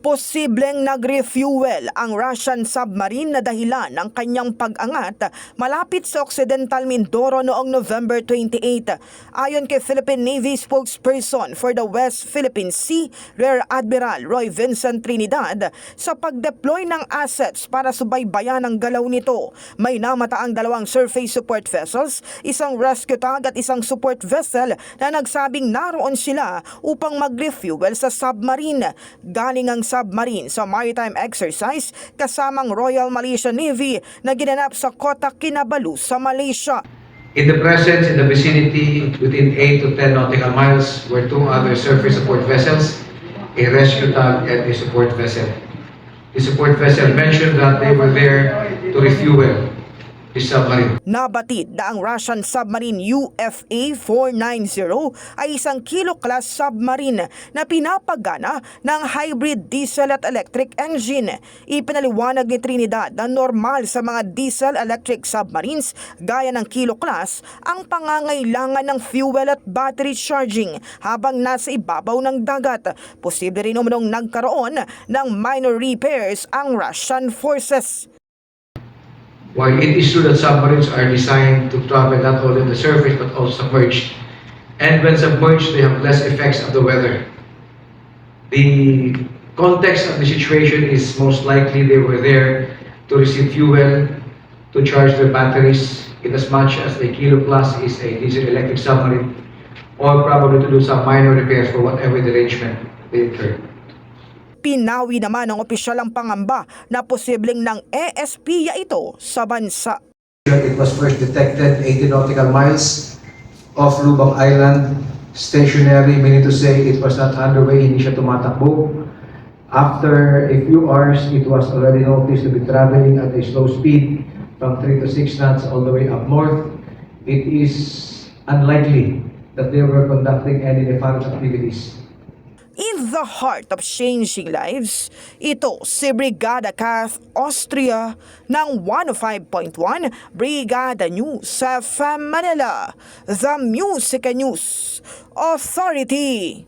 Posibleng nag-refuel ang Russian submarine na dahilan ng kanyang pag-angat malapit sa Occidental Mindoro noong November 28. Ayon kay Philippine Navy spokesperson for the West Philippine Sea, Rear Admiral Roy Vincent Trinidad, sa pag-deploy ng assets para subaybayan ang galaw nito, may namataang 2 surface support vessels, isang rescue tug at isang support vessel na nagsabing naroon sila upang mag-refuel sa submarine. Galing ang submarine sa maritime exercise kasamang Royal Malaysian Navy na ginanap sa Kota Kinabalu sa Malaysia. In the presence in the vicinity within 8 to 10 nautical miles were 2 other surface support vessels, a rescue tug and a support vessel. The support vessel mentioned that they were there to refuel the submarine. Nabatid na ang Russian submarine UFA-490 ay isang kilo-class submarine na pinapagana ng hybrid diesel at electric engine. Ipinaliwanag ni Trinidad na normal sa mga diesel-electric submarines gaya ng kilo-class ang pangangailangan ng fuel at battery charging habang nasa ibabaw ng dagat. Posible rin umunong nagkaroon ng minor repairs ang Russian forces. While it is true that submarines are designed to travel not only on the surface but also submerged, and when submerged they have less effects of the weather. The context of the situation is most likely they were there to receive fuel, to charge their batteries, in as much as a kilo-class is a diesel-electric submarine, or probably to do some minor repairs for whatever derangement they incurred. Pinawi naman ng opisyal ang pangamba na posibleng ng ESPya ito sa bansa. It was first detected 80 nautical miles off Lubang Island, stationary, meaning to say it was not underway, hindi siya tumatakbo. After a few hours, it was already noticed to be traveling at a slow speed from 3 to 6 knots all the way up north. It is unlikely that they were conducting any nefarious activities. In the heart of changing lives, ito si Brigada Kath Austria ng 105.1 Brigada News sa FM Manila, The Music News Authority.